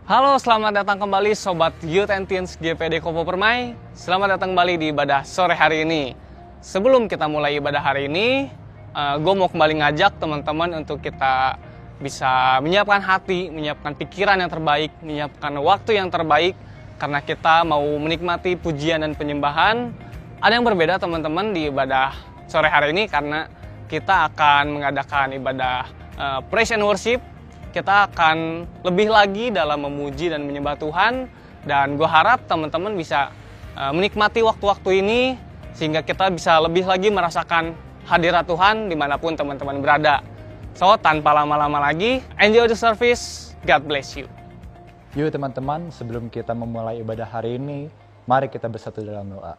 Halo, selamat datang kembali Sobat Youth and Teens GPD Kopo Permai. Selamat datang kembali di ibadah sore hari ini. Sebelum kita mulai ibadah hari ini, gue mau kembali ngajak teman-teman untuk kita bisa menyiapkan hati, menyiapkan pikiran yang terbaik, menyiapkan waktu yang terbaik, karena kita mau menikmati pujian dan penyembahan. Ada yang berbeda teman-teman di ibadah sore hari ini, karena kita akan mengadakan ibadah praise and worship. Kita akan lebih lagi dalam memuji dan menyembah Tuhan. Dan gue harap teman-teman bisa menikmati waktu-waktu ini, sehingga kita bisa lebih lagi merasakan hadirat Tuhan dimanapun teman-teman berada. So, tanpa lama-lama lagi, enjoy the service. God bless you. Yuk teman-teman, sebelum kita memulai ibadah hari ini, mari kita bersatu dalam doa.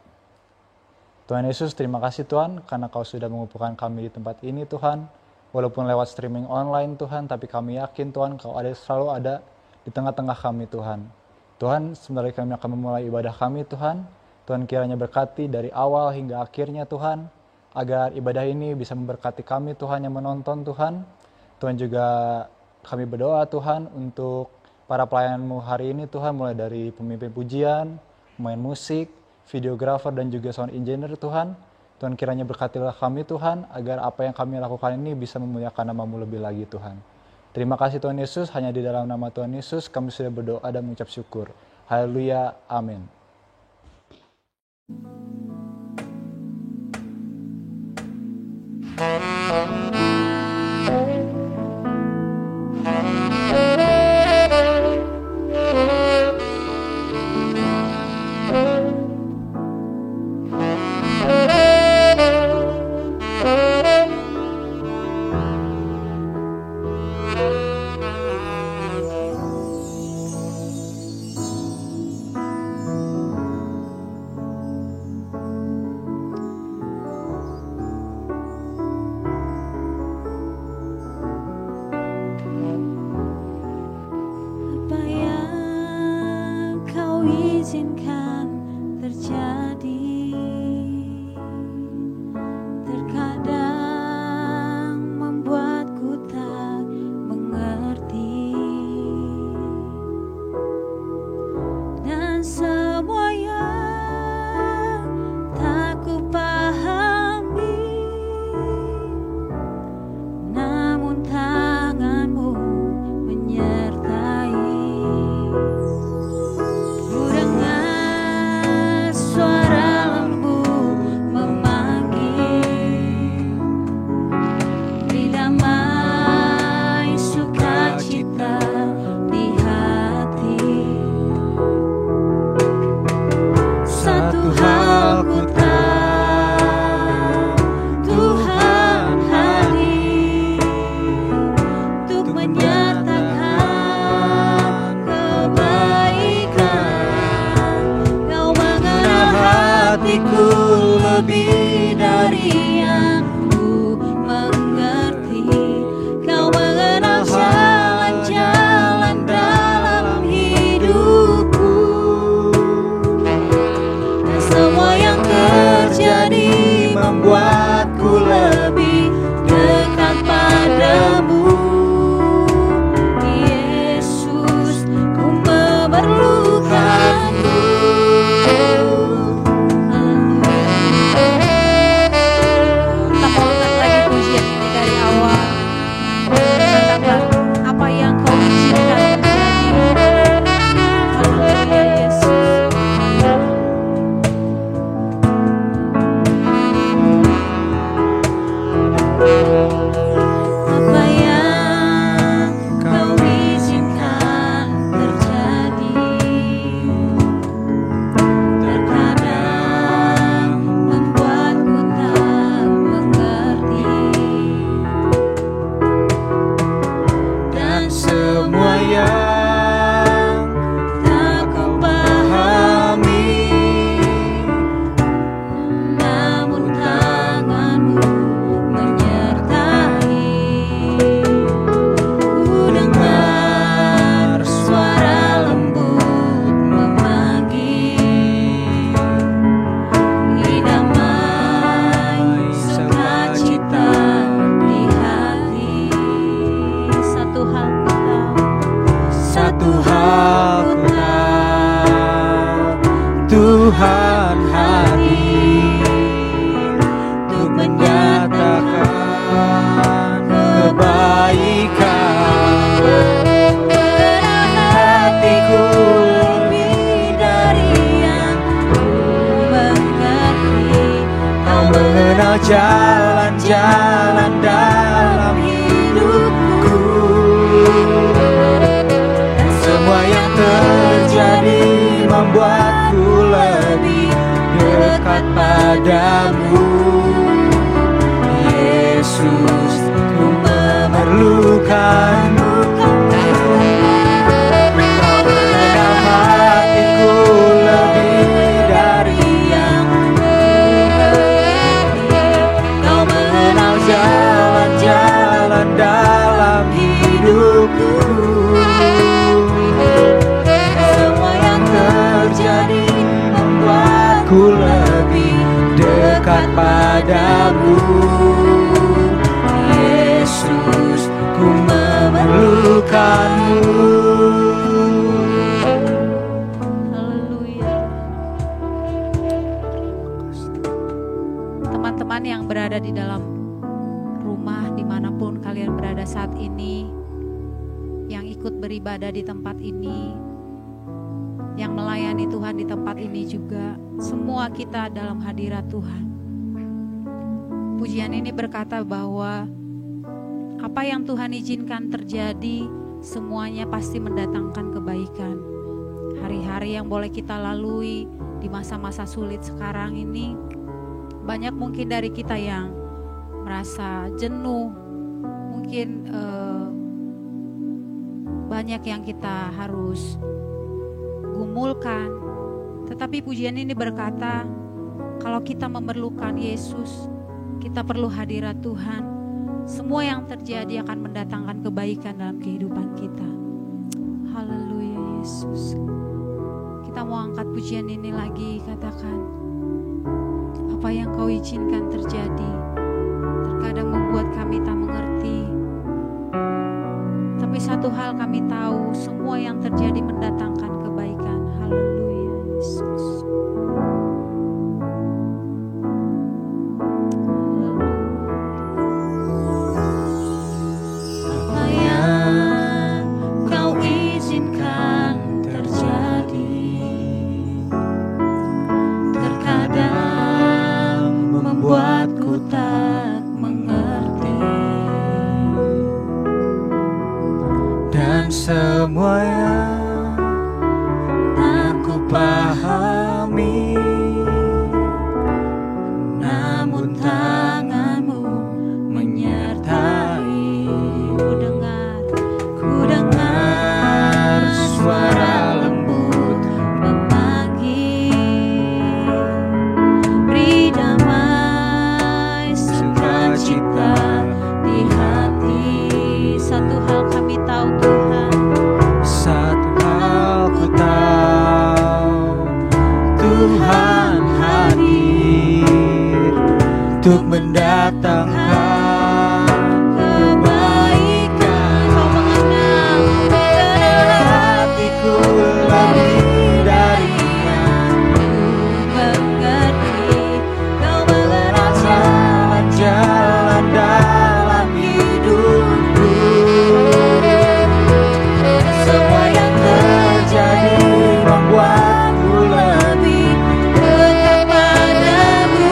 Tuhan Yesus, terima kasih Tuhan, karena Kau sudah mengumpulkan kami di tempat ini Tuhan. Walaupun lewat streaming online Tuhan, tapi kami yakin Tuhan Kau selalu ada di tengah-tengah kami Tuhan. Tuhan, sebenarnya kami akan memulai ibadah kami Tuhan. Tuhan kiranya berkati dari awal hingga akhirnya Tuhan, agar ibadah ini bisa memberkati kami Tuhan yang menonton Tuhan. Tuhan juga kami berdoa Tuhan untuk para pelayan-Mu hari ini Tuhan, mulai dari pemimpin pujian, pemain musik, videografer dan juga sound engineer Tuhan. Tuhan kiranya berkatilah kami Tuhan, agar apa yang kami lakukan ini bisa memuliakan nama-Mu lebih lagi Tuhan. Terima kasih Tuhan Yesus, hanya di dalam nama Tuhan Yesus kami sudah berdoa dan mengucap syukur. Haleluya, amin. ku tahu Tuhan hadir untuk menyatakan kebaikan. Hatiku lebih dari yang ku mengerti. Kau mengenal jalan-jalan dalam hidupku, dan semua yang terjadi membuatku lebih dekat padamu. Yesus, ku memerlukanmu. Kau mengenal hatiku lebih dari yang ku mengerti. Kau mengenal jalan-jalan dalam hidupku, semua yang terjadi membuatku lebih dekat padamu. Yesus, ku memerlukanmu. Haleluya. Teman-teman yang berada di dalam rumah, dimanapun kalian berada saat ini, yang ikut beribadah di tempat ini, yang melayani Tuhan di tempat ini juga, semua kita dalam hadirat Tuhan. Pujian ini berkata bahwa apa yang Tuhan izinkan terjadi, semuanya pasti mendatangkan kebaikan. Hari-hari yang boleh kita lalui di masa-masa sulit sekarang ini, banyak mungkin dari kita yang merasa jenuh, mungkin banyak yang kita harus gumulkan. Tetapi pujian ini berkata, kalau kita memerlukan Yesus, kita perlu hadirat Tuhan, semua yang terjadi akan mendatangkan kebaikan dalam kehidupan kita. Haleluya Yesus. Kita mau angkat pujian ini lagi, katakan, apa yang kau izinkan terjadi terkadang membuat kami tak mengerti, tapi satu hal kami tahu, semua yang terjadi mendatangkan kebaikan. Haleluya Yesus. Apa yang kau izinkan terjadi terkadang membuatku tak mengerti, dan semua yang aku pahami, namun tanganmu menyertai. Ku dengar suara lembut memanggil, beri damai sukacita di hati. Satu hal kami tahu Tuhan, satu hal ku tahu, Tuhan hadir untuk mendatangkan kebaikan. Kau mengenal hatiku lebih dari yang ku mengerti. Kau mengenal jalan-jalan dalam hidupku, semua yang terjadi membuatku lebih dekat padamu.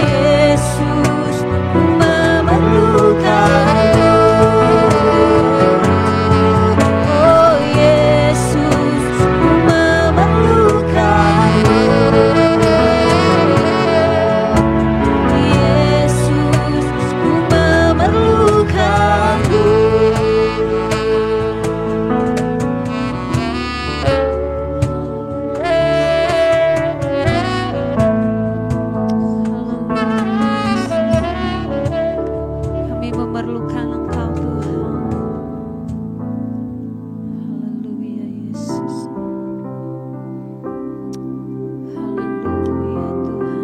Yesus, ku memerlukanmu. Oh Yesus, ku memerlukanmu. Yesus, ku memerlukanmu. Kami memerlukan Engkau Tuhan. Haleluya Yesus. Haleluya Tuhan.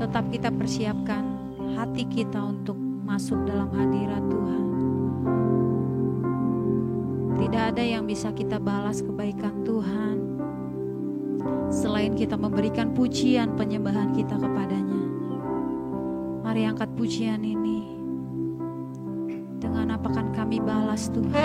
Tetap kita persiapkan hati kita untuk masuk dalam hadirat Tuhan. ada yang bisa kita balas kebaikan Tuhan selain kita memberikan pujian penyembahan kita kepadanya. Mari angkat pujian ini. Dengan apa akan kami balas Tuhan?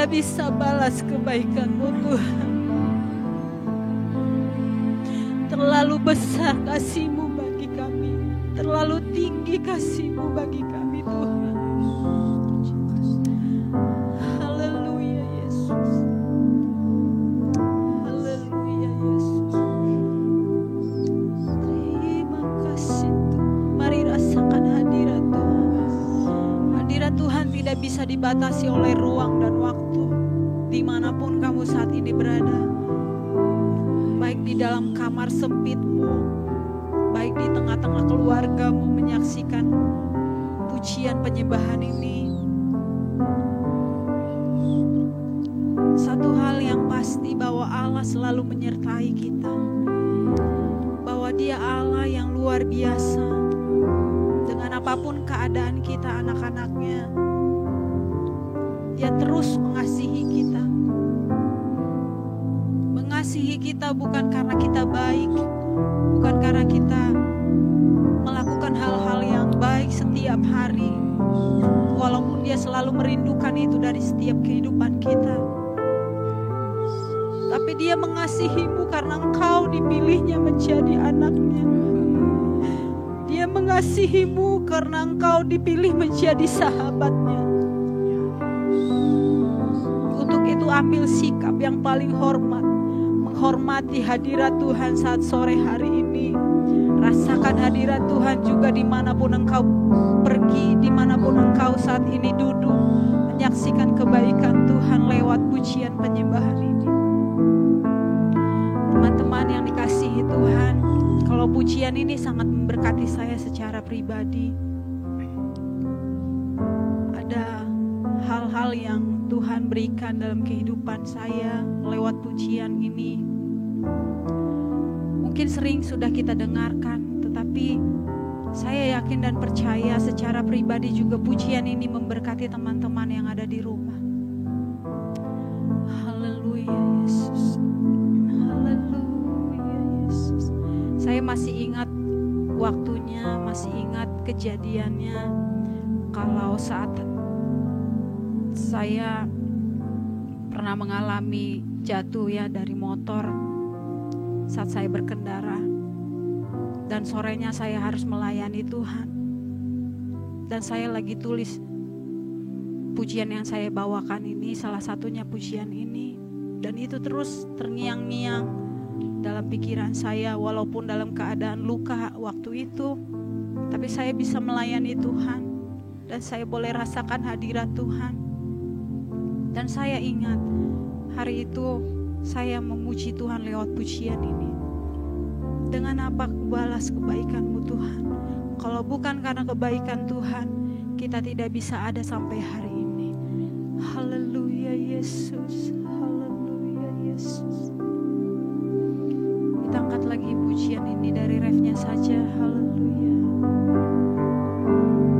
tidak bisa balas kebaikan-Mu Tuhan. Terlalu besar kasih-Mu bagi kami, terlalu tinggi kasih-Mu bagi kami Tuhan. Haleluya Yesus. Haleluya Yesus. Terima kasih Tuhan. Mari rasakan hadirat Tuhan. Hadirat Tuhan tidak bisa dibatasi oleh ruang dan waktu. Dimanapun kamu saat ini berada, baik di dalam kamar sempitmu, baik di tengah-tengah keluargamu menyaksikan pujian penyembahan ini. Satu hal yang pasti, bahwa Allah selalu menyertai kita, bahwa Dia Allah yang luar biasa. Dengan apapun keadaan kita anak-anaknya, Dia terus mengasihi kita. Mengasihi kita bukan karena kita baik, bukan karena kita melakukan hal-hal yang baik setiap hari, walaupun Dia selalu merindukan itu dari setiap kehidupan kita. Tapi Dia mengasihimu karena engkau dipilihnya menjadi anaknya. Dia mengasihimu karena engkau dipilih menjadi sahabatnya. Untuk itu ambil sikap yang paling hormat, menghormati hadirat Tuhan saat sore hari ini. Rasakan hadirat Tuhan juga dimanapun engkau pergi, dimanapun engkau saat ini duduk, menyaksikan kebaikan Tuhan lewat pujian penyembahan ini. Teman-teman yang dikasihi Tuhan, kalau pujian ini sangat memberkati saya secara pribadi. Ada hal-hal yang Tuhan berikan dalam kehidupan saya lewat pujian ini. Mungkin sering sudah kita dengarkan, tetapi saya yakin dan percaya secara pribadi juga pujian ini memberkati teman-teman yang ada di rumah. Haleluya Yesus. Haleluya Yesus. Saya masih ingat waktunya, masih ingat kejadiannya. Kalau saat saya pernah mengalami jatuh ya dari motor saat saya berkendara, dan sorenya saya harus melayani Tuhan, dan saya lagi tulis pujian yang saya bawakan ini, salah satunya pujian ini, dan itu terus terngiang-ngiang dalam pikiran saya walaupun dalam keadaan luka waktu itu, tapi saya bisa melayani Tuhan dan saya boleh rasakan hadirat Tuhan. Dan saya ingat hari itu saya memuji Tuhan lewat pujian ini. Dengan apa aku balas kebaikan-Mu Tuhan? Kalau bukan karena kebaikan Tuhan, kita tidak bisa ada sampai hari ini. Haleluya Yesus. Haleluya Yesus. Kita angkat lagi pujian ini dari refnya saja. Haleluya.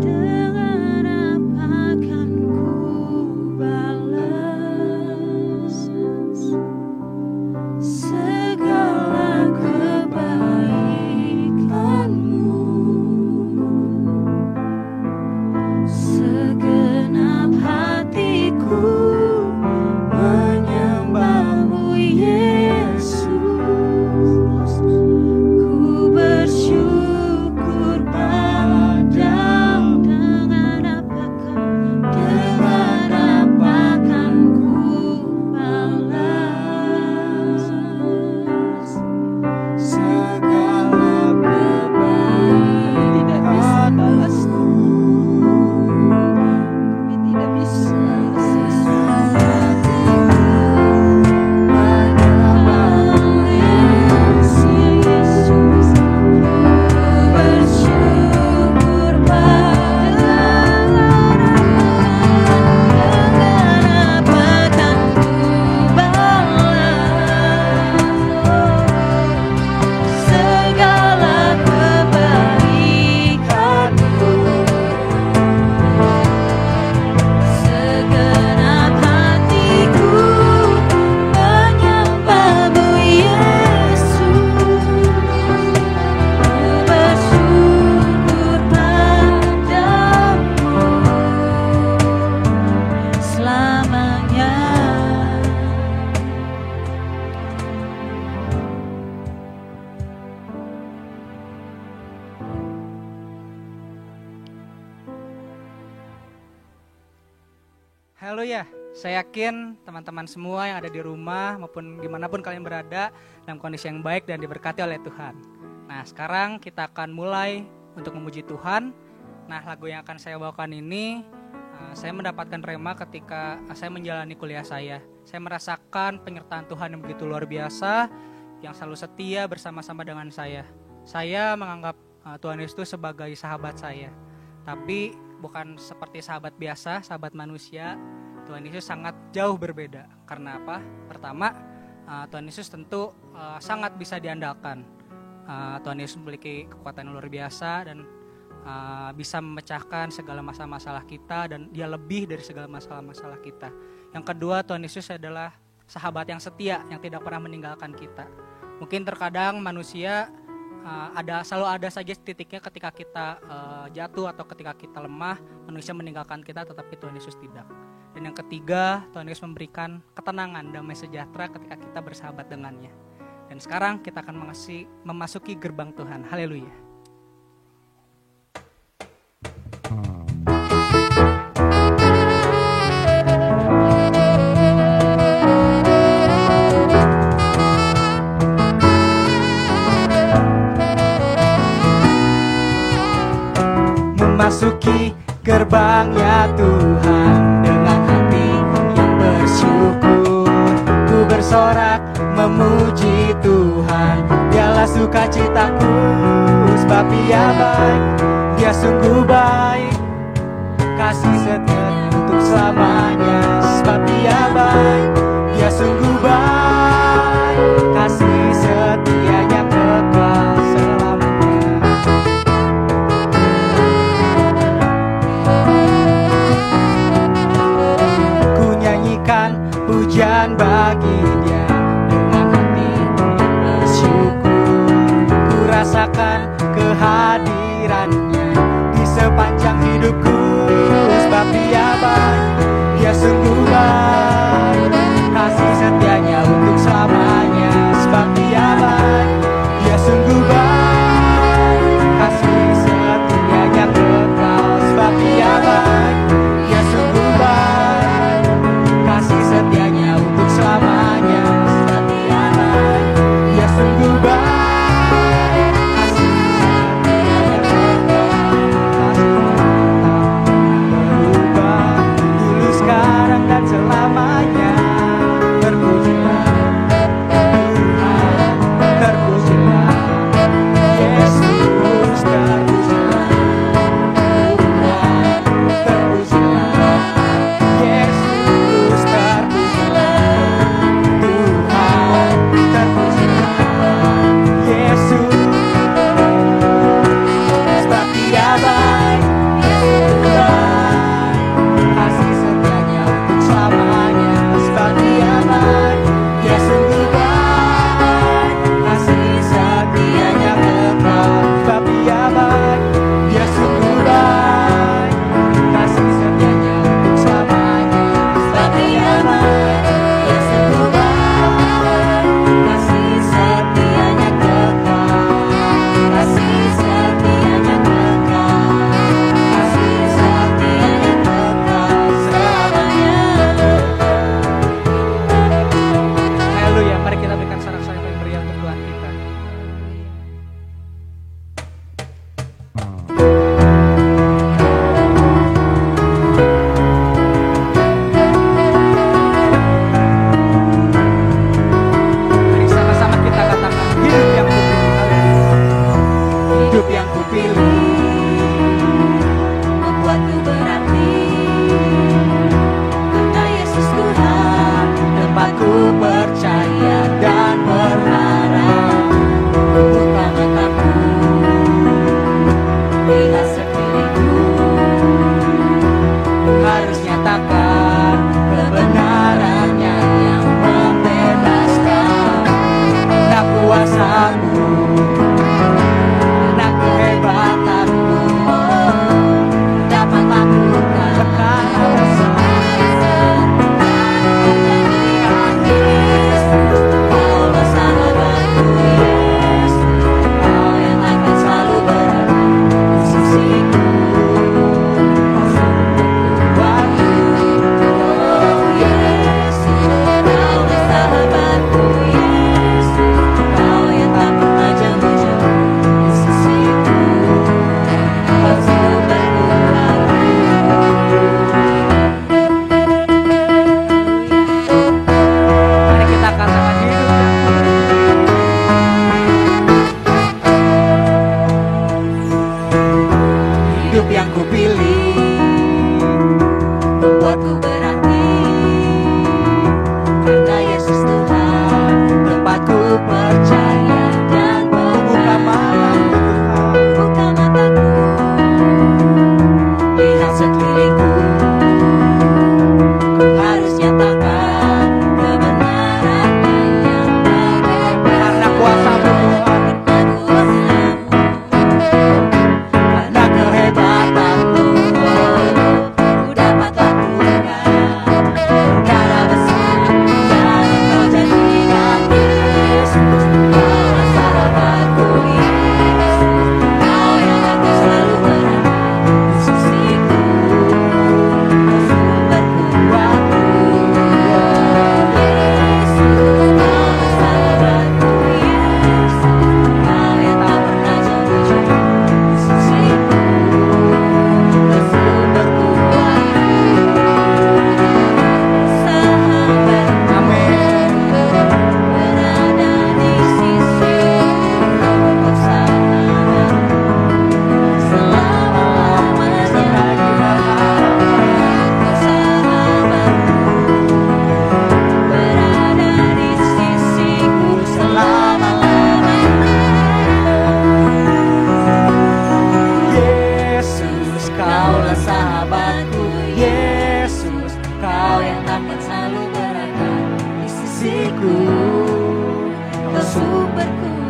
Dengan apa kan ku balas segala kebaikan-Mu, segenap hatiku Haleluya. Saya yakin teman-teman semua yang ada di rumah maupun dimanapun kalian berada dalam kondisi yang baik dan diberkati oleh Tuhan. Nah, sekarang kita akan mulai untuk memuji Tuhan. Nah, lagu yang akan saya bawakan ini saya mendapatkan rema ketika saya menjalani kuliah saya. Saya merasakan penyertaan Tuhan yang begitu luar biasa, yang selalu setia bersama-sama dengan saya. Saya menganggap Tuhan Yesus sebagai sahabat saya. Tapi bukan seperti sahabat biasa, sahabat manusia. Tuhan Yesus sangat jauh berbeda. Karena apa? Pertama, Tuhan Yesus tentu sangat bisa diandalkan. Tuhan Yesus memiliki kekuatan yang luar biasa dan bisa memecahkan segala masalah-masalah kita, dan Dia lebih dari segala masalah-masalah kita. Yang kedua, Tuhan Yesus adalah sahabat yang setia, yang tidak pernah meninggalkan kita. Mungkin terkadang manusia selalu ada saja titiknya ketika kita jatuh atau ketika kita lemah, manusia meninggalkan kita, tetapi Tuhan Yesus tidak. Dan yang ketiga, Tuhan Yesus memberikan ketenangan, damai sejahtera ketika kita bersahabat dengannya. Dan sekarang kita akan memasuki gerbang Tuhan. Haleluya. Memasuki gerbangnya Tuhan dengan hati yang bersyukur, ku bersorak memuji Tuhan. Dialah sukacitaku, sebab Dia baik, Dia sungguh baik, kasih setia untuk selamanya. Sebab Dia baik, Dia sungguh baik, kasih setianya kekal selamanya. Pujian bagi Dia dengan hati yang bersyukur, ku rasakan kehadirannya di sepanjang hidupku. Sebab Dia baik, Dia sungguh baik, kasih setianya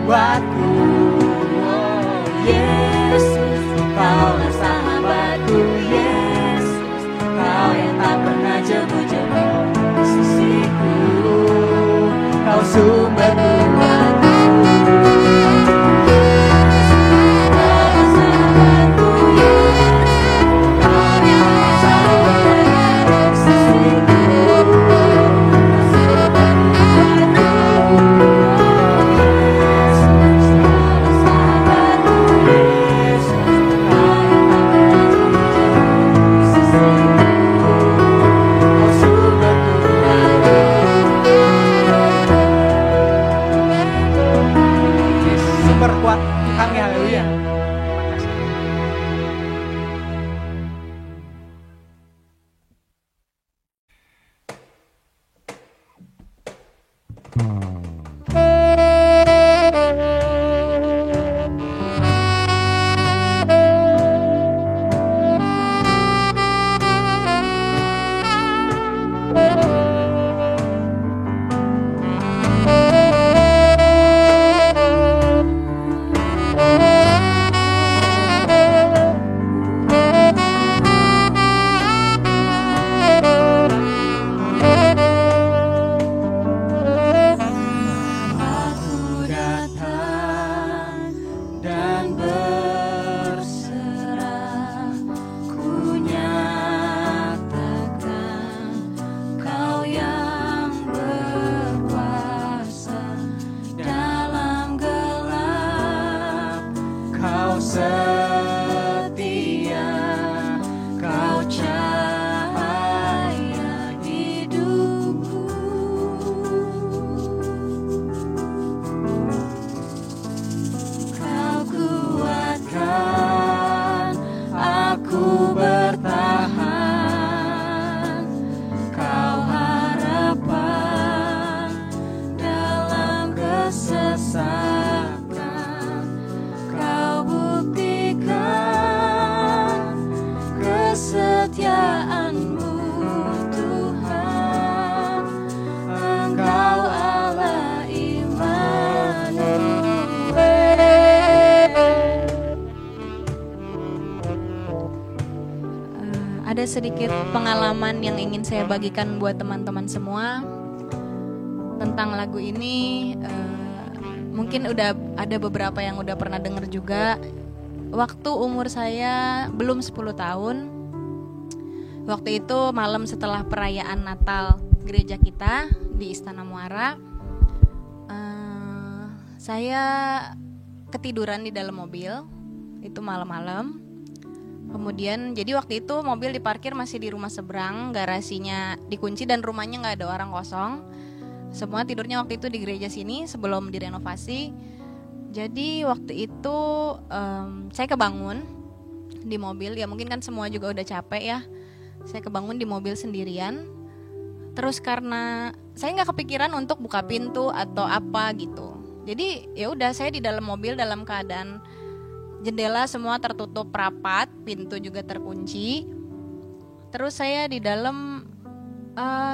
kuatku. Oh Yesus, Kaulah sahabatku. Yesus, Kau yang tak pernah jemu-jemu di sisiku. Kau sumber kuatku. Berkuat kami, haleluya. Terima kasih. Ada sedikit pengalaman yang ingin saya bagikan buat teman-teman semua tentang lagu ini. Mungkin udah ada beberapa yang udah pernah dengar juga. Waktu umur saya belum 10 tahun, waktu itu malam setelah perayaan Natal gereja kita di Istana Muara, saya ketiduran di dalam mobil. Itu malam-malam. Kemudian jadi waktu itu mobil diparkir masih di rumah seberang, garasinya dikunci dan rumahnya nggak ada orang, kosong. Semua tidurnya waktu itu di gereja sini sebelum direnovasi. Jadi waktu itu saya kebangun di mobil, ya mungkin kan semua juga udah capek ya. Saya kebangun di mobil sendirian. Terus karena saya nggak kepikiran untuk buka pintu atau apa gitu. Jadi ya udah, saya di dalam mobil dalam keadaan jendela semua tertutup rapat, pintu juga terkunci. Terus saya di dalam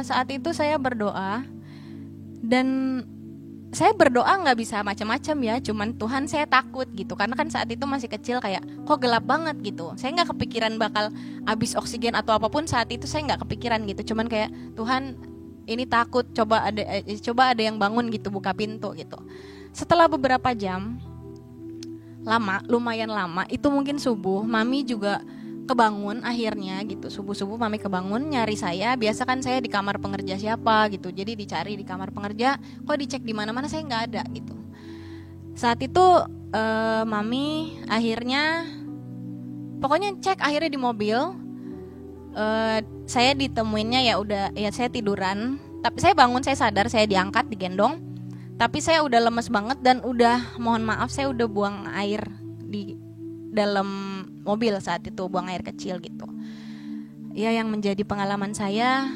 saat itu saya berdoa, dan saya berdoa nggak bisa macam-macam ya, cuman Tuhan saya takut gitu, karena kan saat itu masih kecil, kayak kok gelap banget gitu. Saya nggak kepikiran bakal habis oksigen atau apapun saat itu, saya nggak kepikiran gitu, cuman kayak Tuhan ini takut, coba ada yang bangun gitu, buka pintu gitu. Setelah beberapa jam, lumayan lama, itu mungkin subuh, mami juga kebangun akhirnya gitu. Subuh-subuh mami kebangun nyari saya. Biasa kan saya di kamar pengerja siapa gitu, jadi dicari di kamar pengerja, kok dicek di mana-mana saya nggak ada gitu. Saat itu mami akhirnya pokoknya cek akhirnya di mobil. Saya ditemuinnya ya udah, ya saya tiduran, tapi saya bangun, saya sadar, saya diangkat, digendong. Tapi saya udah lemes banget dan udah, mohon maaf, saya udah buang air di dalam mobil saat itu, buang air kecil gitu. Ya, yang menjadi pengalaman saya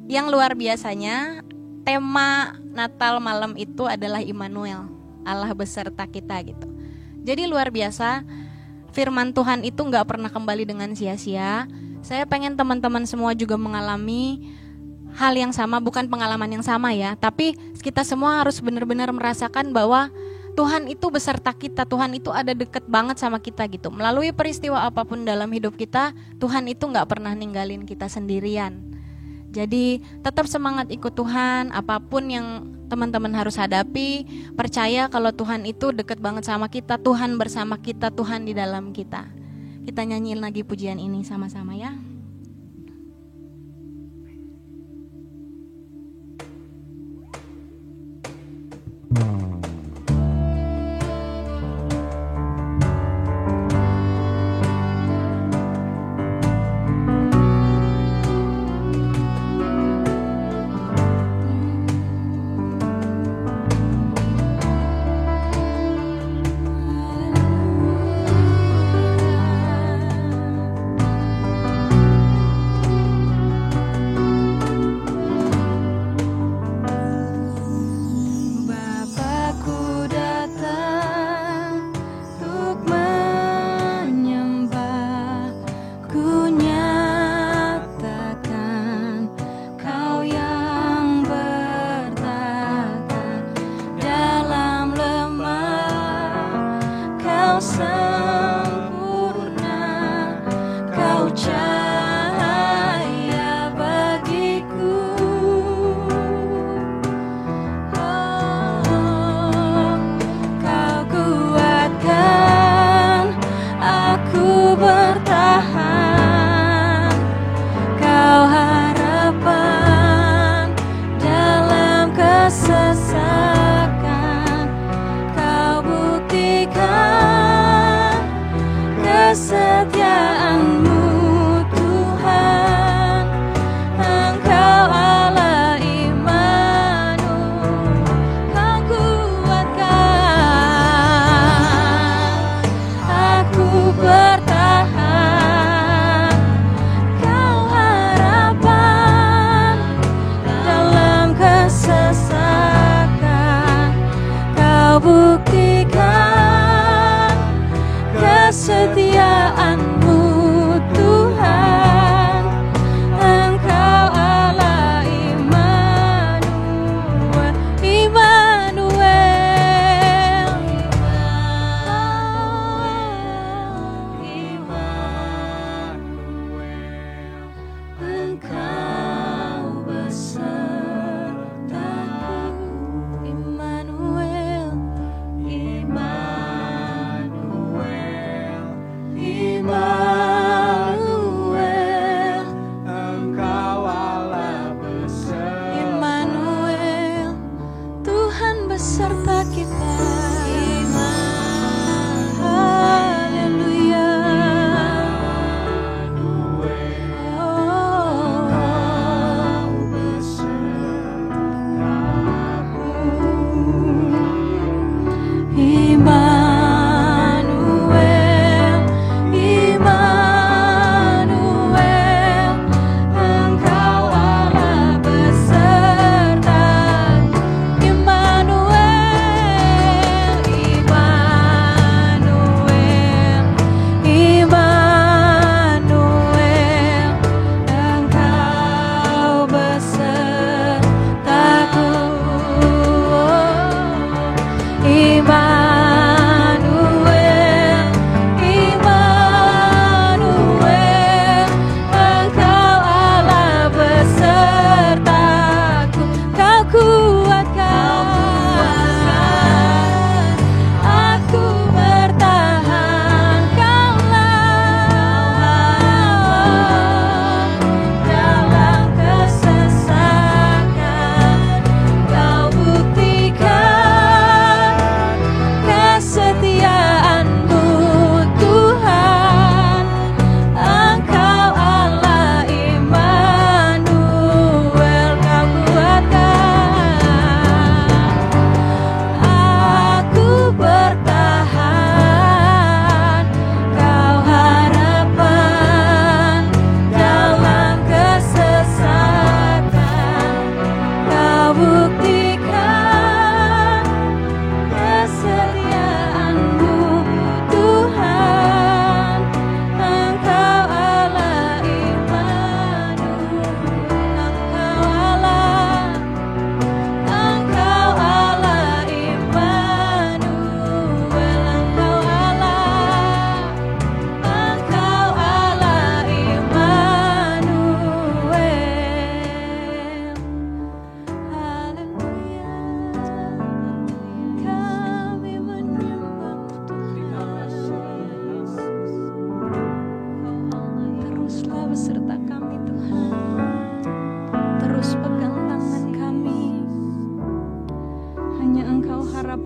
yang luar biasanya, tema Natal malam itu adalah Immanuel, Allah beserta kita gitu. Jadi luar biasa, firman Tuhan itu gak pernah kembali dengan sia-sia. Saya pengen teman-teman semua juga mengalami hal yang sama, bukan pengalaman yang sama ya, tapi kita semua harus benar-benar merasakan bahwa Tuhan itu beserta kita, Tuhan itu ada deket banget sama kita gitu. Melalui peristiwa apapun dalam hidup kita, Tuhan itu gak pernah ninggalin kita sendirian. Jadi tetap semangat ikut Tuhan, apapun yang teman-teman harus hadapi, percaya kalau Tuhan itu deket banget sama kita, Tuhan bersama kita, Tuhan di dalam kita. Kita nyanyiin lagi pujian ini sama-sama ya.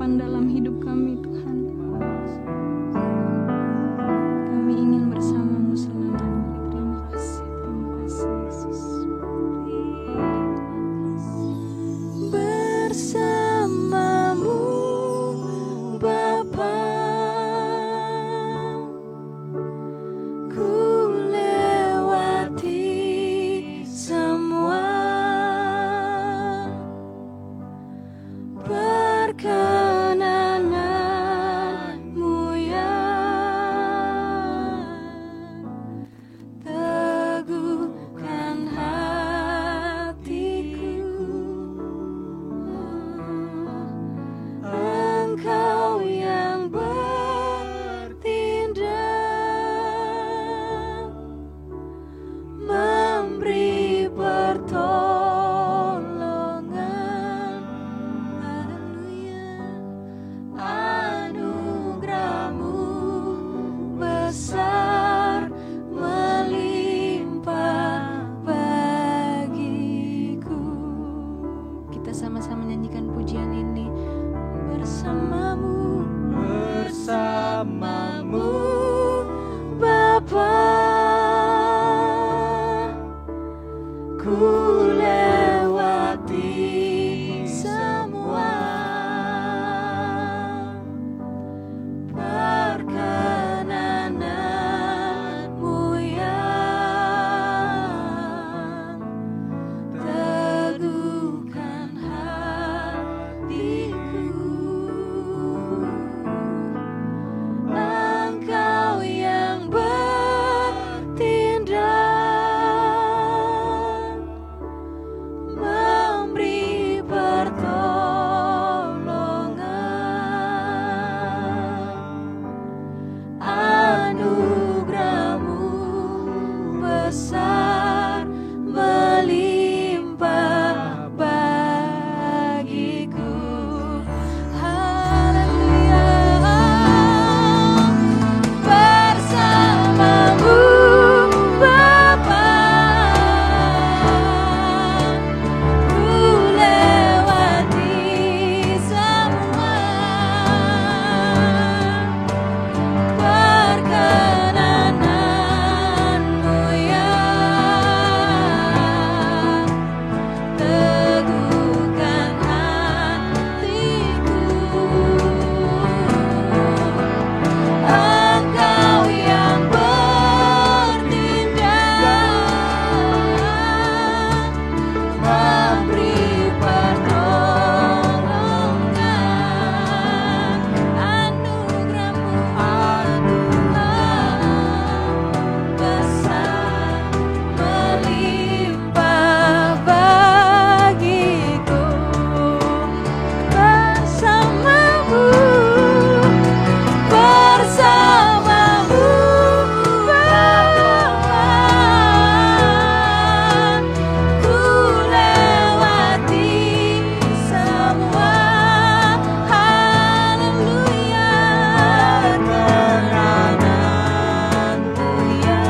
Tuhan dalam hidup kami Tuhan. Kami ingin bersama-Mu selamanya. Terima kasih Yesus. Bersama-Mu Bapa, ku lewati semua perkenanan-Mu ya, teguhkan hatiku. Engkau yang bertindak, memberi pertolongan. Haleluya. Anugerah-Mu besar melimpah bagiku. Kita sama-sama nyanyikan pujian ini. Bersama-Mu, bersama-Mu Bapa, ku lewati semua perkenanan-Mu yang teguhkan hatiku. Engkau yang bertindak, memberi pertolongan. Anugerah-Mu besar melimpah bagiku. Haleluya. Bersama-Mu Bapa, ku lewati semua perkenanan-Mu yang teguhkan hatiku. Engkau yang bertindak, memberi pertolongan. Anugerah-Mu besar melimpah bagiku. Bersama-Mu, bersama-Mu Bapa, ku lewati semua. Haleluya. Perkenanan-Mu yang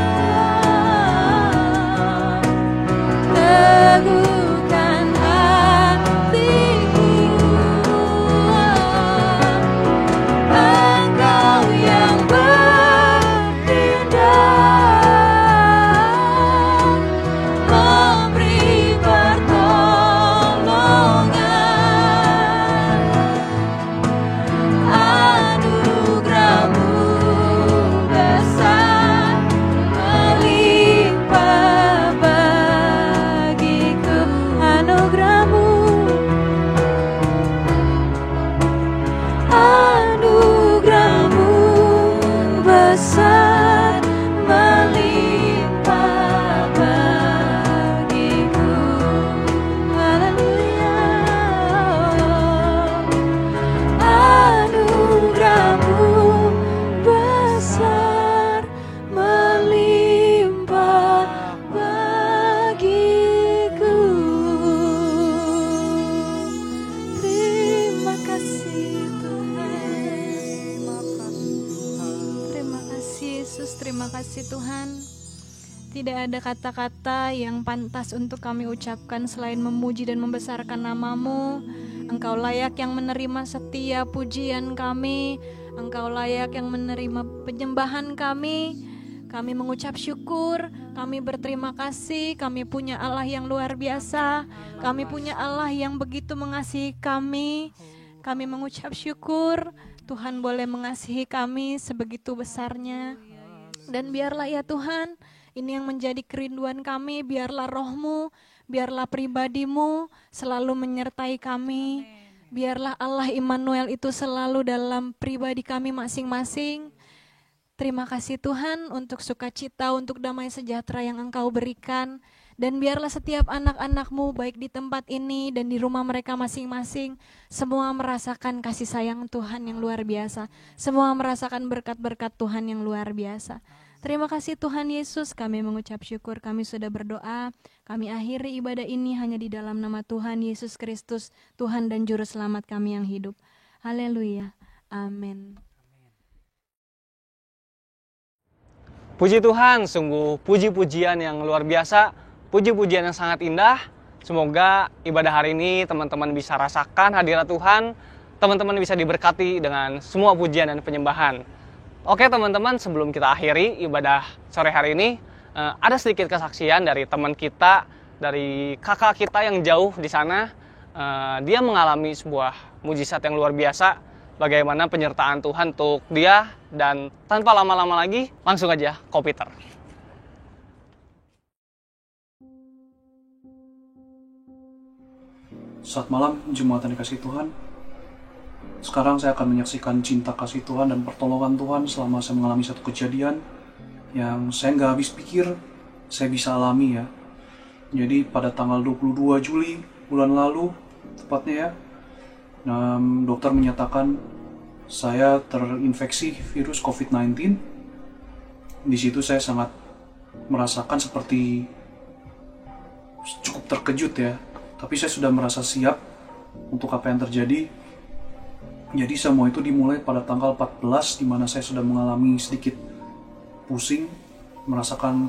teguhkan hatiku. Engkau yang bertindak, memberi pertolongan. Anugerah-Mu besar melimpah bagiku. Anugerah-Mu, anugerah-Mu besar melimpah bagiku. Haleluya. Anugerah-Mu besar melimpah bagiku. Terima kasih Tuhan. Terima kasih Yesus, terima kasih Tuhan. Tidak ada kata-kata yang pantas untuk kami ucapkan selain memuji dan membesarkan nama-Mu. Engkau layak yang menerima setiap pujian kami. Engkau layak yang menerima penyembahan kami. Kami mengucap syukur, kami berterima kasih, kami punya Allah yang luar biasa. Kami punya Allah yang begitu mengasihi kami. Kami mengucap syukur, Tuhan boleh mengasihi kami sebegitu besarnya. Dan biarlah ya Tuhan, ini yang menjadi kerinduan kami, biarlah roh-Mu, biarlah pribadi-Mu selalu menyertai kami. Biarlah Allah Immanuel itu selalu dalam pribadi kami masing-masing. Terima kasih Tuhan untuk sukacita, untuk damai sejahtera yang Engkau berikan. Dan biarlah setiap anak-anak-Mu baik di tempat ini dan di rumah mereka masing-masing, semua merasakan kasih sayang Tuhan yang luar biasa. Semua merasakan berkat-berkat Tuhan yang luar biasa. Terima kasih Tuhan Yesus, kami mengucap syukur, kami sudah berdoa. Kami akhiri ibadah ini hanya di dalam nama Tuhan Yesus Kristus, Tuhan dan Juru Selamat kami yang hidup. Haleluya. Amin. Puji Tuhan, sungguh puji-pujian yang luar biasa, puji-pujian yang sangat indah. Semoga ibadah hari ini teman-teman bisa rasakan hadirat Tuhan, teman-teman bisa diberkati dengan semua pujian dan penyembahan. Oke teman-teman, sebelum kita akhiri ibadah sore hari ini, ada sedikit kesaksian dari teman kita, dari kakak kita yang jauh di sana. Dia mengalami sebuah mujizat yang luar biasa, bagaimana penyertaan Tuhan untuk dia, dan tanpa lama-lama lagi, langsung aja Kopiter. Saat malam, jemaat yang dikasihi Tuhan. Sekarang saya akan menyaksikan cinta kasih Tuhan dan pertolongan Tuhan selama saya mengalami satu kejadian yang saya nggak habis pikir saya bisa alami ya. Jadi pada tanggal 22 Juli bulan lalu, tepatnya ya, dokter menyatakan saya terinfeksi virus COVID-19. Di situ saya sangat merasakan seperti cukup terkejut ya. Tapi saya sudah merasa siap untuk apa yang terjadi. Jadi semua itu dimulai pada tanggal 14, di mana saya sudah mengalami sedikit pusing, merasakan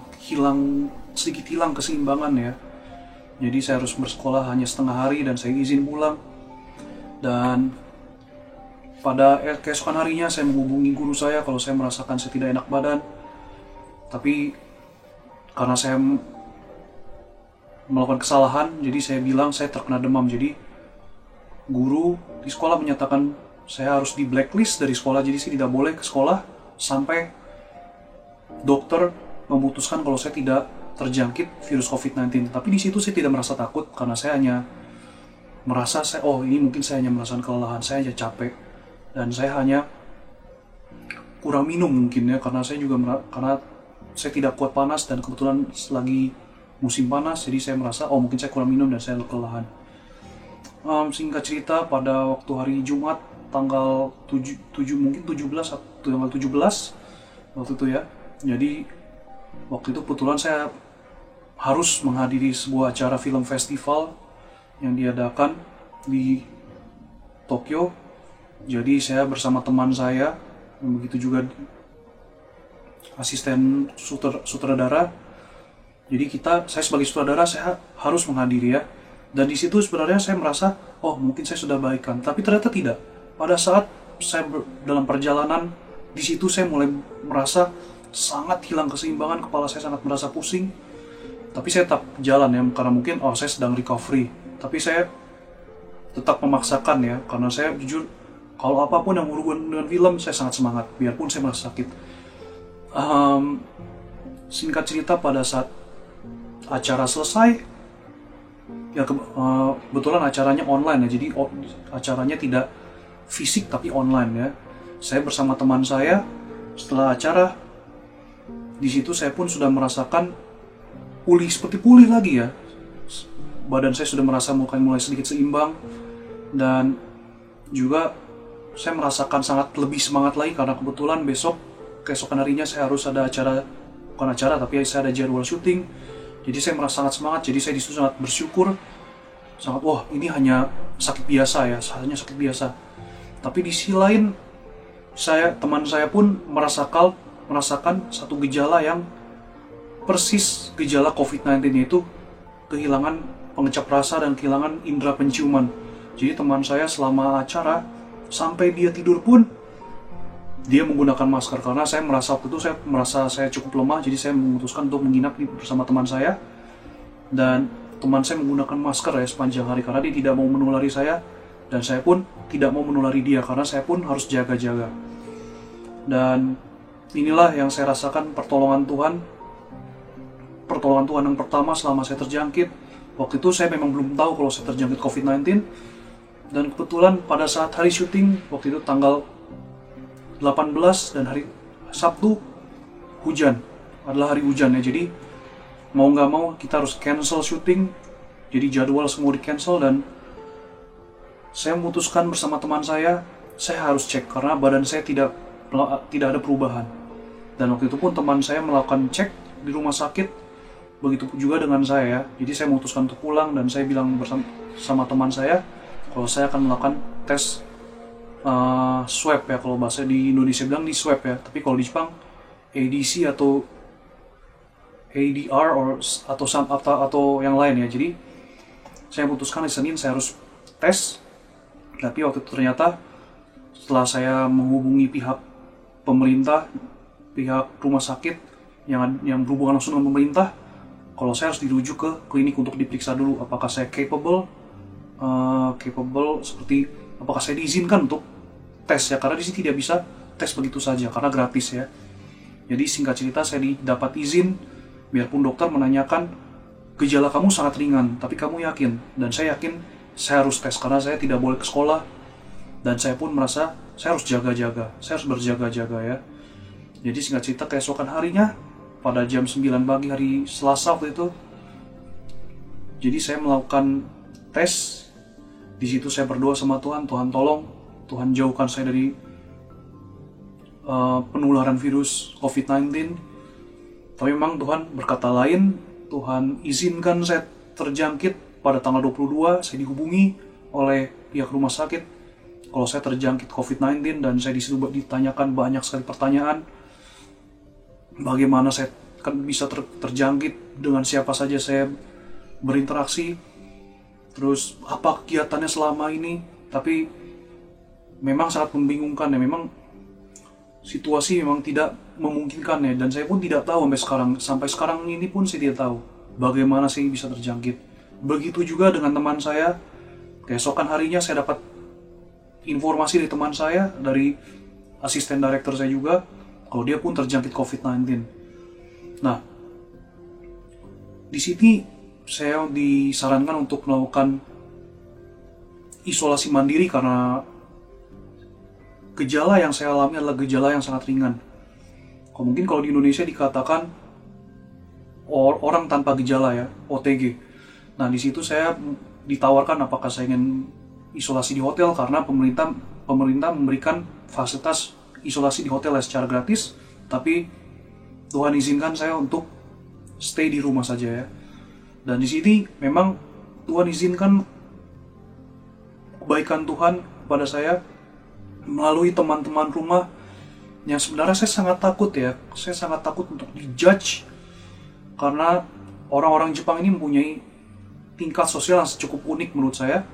sedikit hilang keseimbangan ya. Jadi saya harus bersekolah hanya setengah hari dan saya izin pulang. Dan pada keesokan harinya saya menghubungi guru saya kalau saya merasakan saya tidak enak badan. Tapi karena saya melakukan kesalahan, jadi saya bilang saya terkena demam. Jadi guru di sekolah menyatakan saya harus di blacklist dari sekolah, jadi saya tidak boleh ke sekolah sampai dokter memutuskan kalau saya tidak terjangkit virus COVID-19. Tapi di situ saya tidak merasa takut karena saya hanya merasa ini mungkin saya hanya merasakan kelelahan, saya hanya capek dan saya hanya kurang minum mungkin ya, karena saya tidak kuat panas dan kebetulan lagi musim panas, jadi saya merasa mungkin saya kurang minum dan saya kelelahan. Singkat cerita, pada waktu hari Jumat tanggal 17 waktu itu ya. Jadi waktu itu kebetulan saya harus menghadiri sebuah acara film festival yang diadakan di Tokyo. Jadi saya bersama teman saya, yang begitu juga asisten sutradara. Jadi saya sebagai sutradara saya harus menghadiri ya. Dan di situ sebenarnya saya merasa mungkin saya sudah baikan, tapi ternyata tidak. Pada saat saya dalam perjalanan di situ saya mulai merasa sangat hilang keseimbangan, kepala saya sangat merasa pusing. Tapi saya tetap jalan ya, karena mungkin saya sedang recovery. Tapi saya tetap memaksakan ya, karena saya jujur kalau apapun yang berhubungan dengan film saya sangat semangat, biarpun saya merasa sakit. Singkat cerita, pada saat acara selesai, ya kebetulan acaranya online ya, jadi acaranya tidak fisik tapi online ya. Saya bersama teman saya, setelah acara di situ saya pun sudah merasakan seperti pulih lagi ya. Badan saya sudah merasa mulai sedikit seimbang, dan juga saya merasakan sangat lebih semangat lagi karena kebetulan keesokan harinya saya harus ada bukan acara tapi saya ada jadwal syuting. Jadi saya merasa sangat semangat, jadi saya disitu sangat bersyukur, ini hanya sakit biasa ya, hanya sakit biasa. Tapi di sisi lain, teman saya pun merasakan satu gejala yang persis gejala COVID-19, yaitu kehilangan pengecap rasa dan kehilangan indera penciuman. Jadi teman saya selama acara sampai dia tidur pun dia menggunakan masker, karena saya merasa waktu itu saya cukup lemah, jadi saya memutuskan untuk menginap bersama teman saya, dan teman saya menggunakan masker ya sepanjang hari karena dia tidak mau menulari saya, dan saya pun tidak mau menulari dia karena saya pun harus jaga-jaga. Dan inilah yang saya rasakan pertolongan Tuhan yang pertama selama saya terjangkit. Waktu itu saya memang belum tahu kalau saya terjangkit COVID-19, dan kebetulan pada saat hari syuting waktu itu tanggal 18 dan hari Sabtu adalah hari hujan ya, jadi mau nggak mau kita harus cancel syuting, jadi jadwal semua di cancel, dan saya memutuskan bersama teman saya harus cek karena badan saya tidak ada perubahan. Dan waktu itu pun teman saya melakukan cek di rumah sakit, begitu juga dengan saya. Jadi saya memutuskan untuk pulang, dan saya bilang bersama teman saya kalau saya akan melakukan tes swab ya, kalau bahasa di Indonesia bilang di swab ya, tapi kalau di Jepang ADC atau ADR atau yang lain ya. Jadi saya memutuskan di Senin saya harus tes, tapi waktu itu ternyata setelah saya menghubungi pihak pemerintah, pihak rumah sakit yang berhubungan langsung dengan pemerintah, kalau saya harus dirujuk ke klinik untuk diperiksa dulu apakah saya capable seperti apakah saya diizinkan untuk tes ya, karena di sini tidak bisa tes begitu saja karena gratis ya. Jadi singkat cerita saya dapat izin, biarpun dokter menanyakan gejala kamu sangat ringan, tapi kamu yakin? Dan saya yakin saya harus tes karena saya tidak boleh ke sekolah, dan saya pun merasa saya harus jaga-jaga, saya harus berjaga-jaga ya. Jadi singkat cerita keesokan harinya pada jam 9 pagi hari Selasa waktu itu, jadi saya melakukan tes. Di situ saya berdoa sama Tuhan, Tuhan tolong, Tuhan jauhkan saya dari penularan virus COVID-19. Tapi memang Tuhan berkata lain, Tuhan izinkan saya terjangkit pada tanggal 22, saya dihubungi oleh pihak rumah sakit kalau saya terjangkit COVID-19, dan saya disitu ditanyakan banyak sekali pertanyaan. Bagaimana saya bisa terjangkit, dengan siapa saja saya berinteraksi, terus apa kegiatannya selama ini. Tapi memang sangat membingungkan ya, memang situasi memang tidak memungkinkan ya, dan saya pun tidak tahu sampai sekarang ini pun saya tidak tahu bagaimana saya bisa terjangkit. Begitu juga dengan teman saya, keesokan harinya saya dapat informasi dari teman saya, dari asisten direktur saya juga, kalau dia pun terjangkit COVID-19. Nah, di sini saya disarankan untuk melakukan isolasi mandiri karena gejala yang saya alami adalah gejala yang sangat ringan. Mungkin kalau di Indonesia dikatakan orang tanpa gejala ya, OTG. Nah, di situ saya ditawarkan apakah saya ingin isolasi di hotel, karena pemerintah memberikan fasilitas isolasi di hotel ya secara gratis, tapi Tuhan izinkan saya untuk stay di rumah saja ya. Dan di sini memang Tuhan izinkan kebaikan Tuhan kepada saya melalui teman-teman rumah yang sebenarnya saya sangat takut ya. Saya sangat takut untuk dijudge karena orang-orang Jepang ini mempunyai tingkat sosial yang cukup unik menurut saya.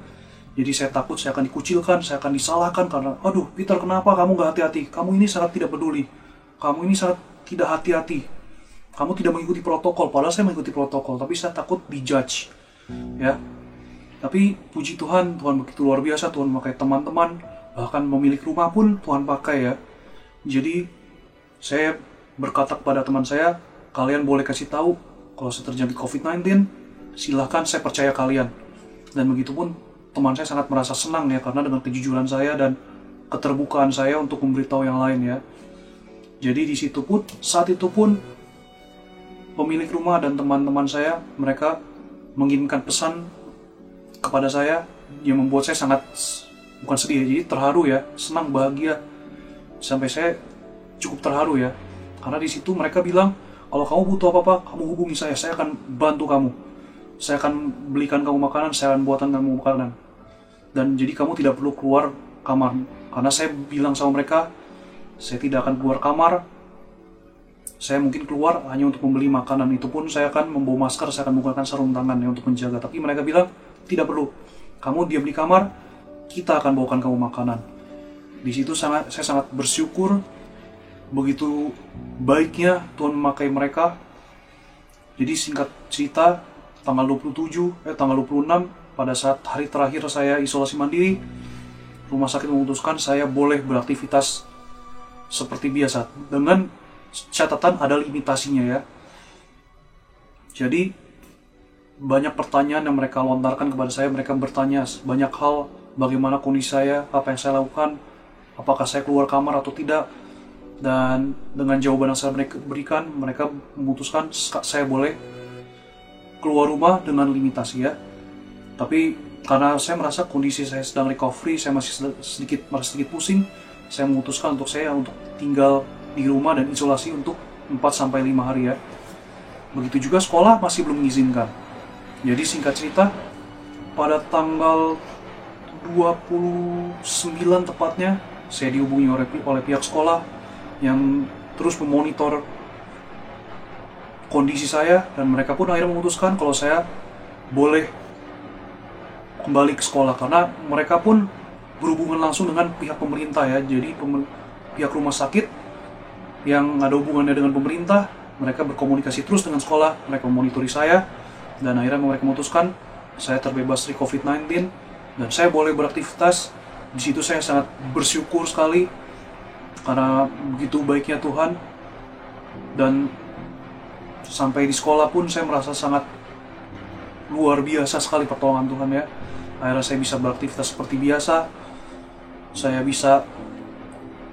Jadi saya takut saya akan dikucilkan, saya akan disalahkan karena, aduh Peter kenapa kamu gak hati-hati? Kamu ini sangat tidak peduli. Kamu ini sangat tidak hati-hati. Kamu tidak mengikuti protokol, padahal saya mengikuti protokol, tapi saya takut dijudge. Ya. Tapi puji Tuhan, Tuhan begitu luar biasa, Tuhan memakai teman-teman, bahkan pemilik rumah pun Tuhan pakai ya. Jadi saya berkata kepada teman saya, kalian boleh kasih tahu kalau saya terjangkit COVID-19, silahkan, saya percaya kalian. Dan begitupun teman saya sangat merasa senang ya, karena dengan kejujuran saya dan keterbukaan saya untuk memberitahu yang lain ya. Jadi di situ pun, saat itu pun pemilik rumah dan teman-teman saya, mereka mengirimkan pesan kepada saya yang membuat saya sangat, bukan sedih, jadi terharu ya, senang, bahagia. Sampai saya cukup terharu ya, karena di situ mereka bilang, kalau kamu butuh apa-apa, kamu hubungi saya akan bantu kamu. Saya akan belikan kamu makanan, saya akan buatkan kamu makanan. Dan jadi kamu tidak perlu keluar kamar. Karena saya bilang sama mereka, saya tidak akan keluar kamar Saya mungkin keluar hanya untuk membeli makanan, itu pun saya akan membawa masker, saya akan menggunakan sarung tangan ya untuk menjaga. Tapi mereka bilang, tidak perlu, kamu diam di kamar, kita akan bawakan kamu makanan. Di situ saya sangat bersyukur, begitu baiknya Tuhan memakai mereka. Jadi singkat cerita, tanggal 26 pada saat hari terakhir saya isolasi mandiri, rumah sakit memutuskan saya boleh beraktivitas seperti biasa dengan catatan ada limitasinya ya. Jadi banyak pertanyaan yang mereka lontarkan kepada saya. Mereka bertanya banyak hal, bagaimana kondisi saya, apa yang saya lakukan, apakah saya keluar kamar atau tidak. Dan dengan jawaban yang saya berikan, mereka memutuskan saya boleh keluar rumah dengan limitasi ya. Tapi karena saya merasa kondisi saya sedang recovery, saya masih sedikit pusing, saya memutuskan untuk tinggal di rumah dan isolasi untuk 4-5 hari ya. Begitu juga sekolah masih belum mengizinkan. Jadi singkat cerita, pada tanggal 29 tepatnya, saya dihubungi oleh pihak sekolah yang terus memonitor kondisi saya, dan mereka pun akhirnya memutuskan kalau saya boleh kembali ke sekolah karena mereka pun berhubungan langsung dengan pihak pemerintah ya. Jadi pihak rumah sakit yang ada hubungannya dengan pemerintah, mereka berkomunikasi terus dengan sekolah, mereka memonitori saya, dan akhirnya mereka memutuskan saya terbebas dari COVID-19 dan saya boleh beraktivitas. Di situ saya sangat bersyukur sekali karena begitu baiknya Tuhan, dan sampai di sekolah pun saya merasa sangat luar biasa sekali pertolongan Tuhan ya. Akhirnya saya bisa beraktivitas seperti biasa, saya bisa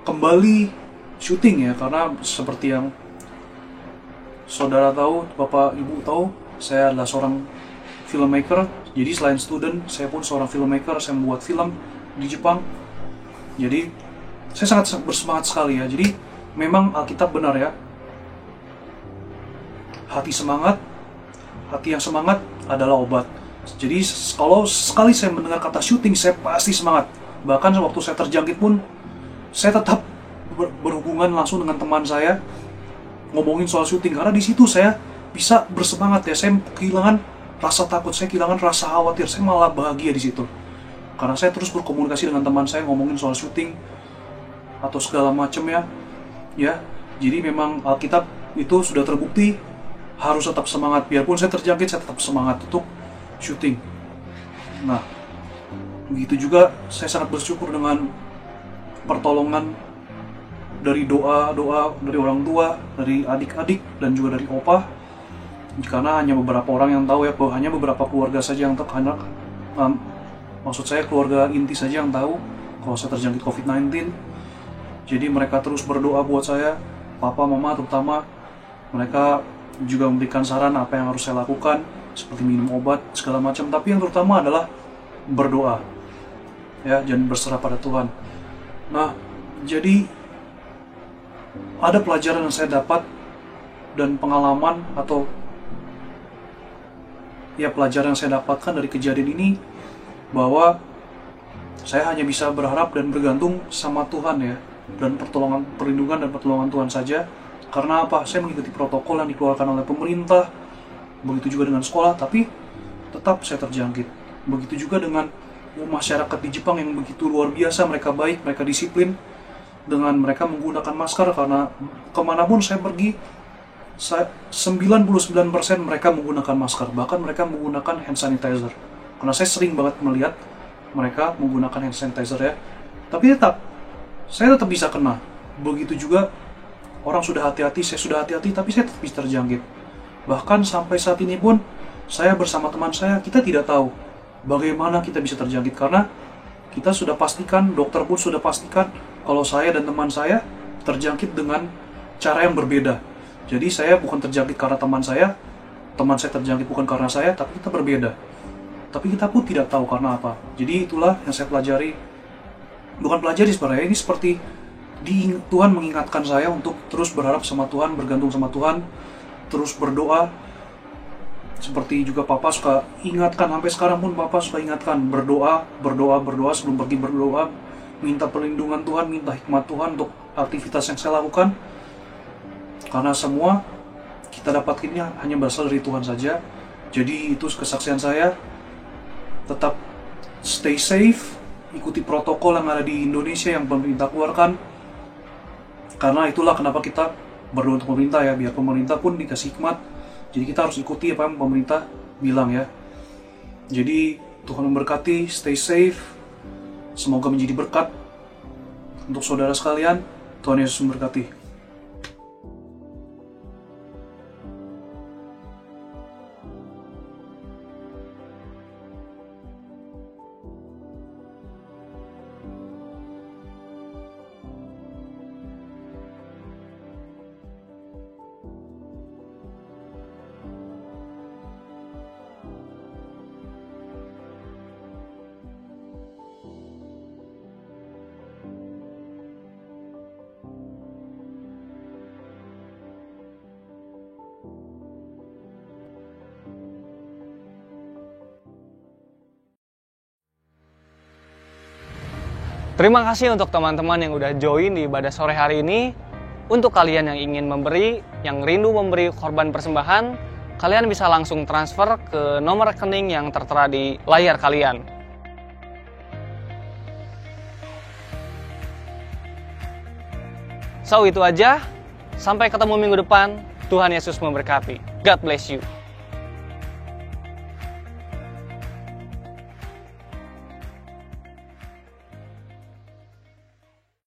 kembali syuting ya, karena seperti yang saudara tahu, Bapak Ibu tahu, saya adalah seorang filmmaker. Jadi selain student, saya pun seorang filmmaker, saya membuat film di Jepang. Jadi saya sangat bersemangat sekali ya. Jadi memang Alkitab benar ya, hati yang semangat adalah obat. Jadi kalau sekali saya mendengar kata syuting, saya pasti semangat. Bahkan waktu saya terjangkit pun, saya tetap berhubungan langsung dengan teman saya, ngomongin soal syuting, karena di situ saya bisa bersemangat ya. Saya kehilangan rasa takut, saya kehilangan rasa khawatir, saya malah bahagia di situ. Karena saya terus berkomunikasi dengan teman saya, ngomongin soal syuting atau segala macam ya. Jadi memang Alkitab itu sudah terbukti harus tetap semangat. Biarpun saya terjangkit, saya tetap semangat untuk syuting. Nah, begitu juga saya sangat bersyukur dengan pertolongan dari doa dari orang tua, dari adik-adik, dan juga dari opah. Karena hanya beberapa orang yang tahu ya, hanya beberapa keluarga saja yang tahu, maksud saya keluarga inti saja yang tahu kalau saya terjangkit COVID-19. Jadi mereka terus berdoa buat saya, papa, mama terutama. Mereka juga memberikan saran apa yang harus saya lakukan, seperti minum obat, segala macam. Tapi yang terutama adalah berdoa ya, dan berserah pada Tuhan. Nah, jadi ada pelajaran yang saya dapat dan pengalaman atau ya pelajaran yang saya dapatkan dari kejadian ini, bahwa saya hanya bisa berharap dan bergantung sama Tuhan ya, dan perlindungan dan pertolongan Tuhan saja. Karena apa? Saya mengikuti protokol yang dikeluarkan oleh pemerintah, begitu juga dengan sekolah, tapi tetap saya terjangkit. Begitu juga dengan masyarakat di Jepang yang begitu luar biasa, mereka baik, mereka disiplin dengan mereka menggunakan masker. Karena kemanapun saya pergi, 99% mereka menggunakan masker, bahkan mereka menggunakan hand sanitizer. Karena saya sering banget melihat mereka menggunakan hand sanitizer ya. Tapi saya tetap bisa kena. Begitu juga orang sudah hati-hati, saya sudah hati-hati, tapi saya tetap bisa terjangkit. Bahkan sampai saat ini pun, saya bersama teman saya, kita tidak tahu bagaimana kita bisa terjangkit. Karena kita sudah pastikan, dokter pun sudah pastikan, kalau saya dan teman saya terjangkit dengan cara yang berbeda. Jadi saya bukan terjangkit karena teman saya terjangkit bukan karena saya, tapi kita berbeda. Tapi kita pun tidak tahu karena apa. Jadi itulah yang saya pelajari. Bukan pelajari sebenarnya, ini seperti Tuhan mengingatkan saya untuk terus berharap sama Tuhan, bergantung sama Tuhan, terus berdoa. Seperti juga Papa suka ingatkan, sampai sekarang pun Papa suka ingatkan, berdoa sebelum pergi, berdoa, minta perlindungan Tuhan, minta hikmat Tuhan untuk aktivitas yang saya lakukan. Karena semua kita dapatkannya hanya berasal dari Tuhan saja. Jadi itu kesaksian saya. Tetap stay safe, ikuti protokol yang ada di Indonesia yang pemerintah keluarkan. Karena itulah kenapa kita berdoa untuk pemerintah ya, biar pemerintah pun dikasih hikmat. Jadi kita harus ikuti apa yang pemerintah bilang ya. Jadi Tuhan memberkati, stay safe. Semoga menjadi berkat untuk saudara sekalian. Tuhan Yesus memberkati. Terima kasih untuk teman-teman yang udah join di ibadah sore hari ini. Untuk kalian yang ingin memberi, yang rindu memberi korban persembahan, kalian bisa langsung transfer ke nomor rekening yang tertera di layar kalian. So itu aja, sampai ketemu minggu depan. Tuhan Yesus memberkati. God bless you.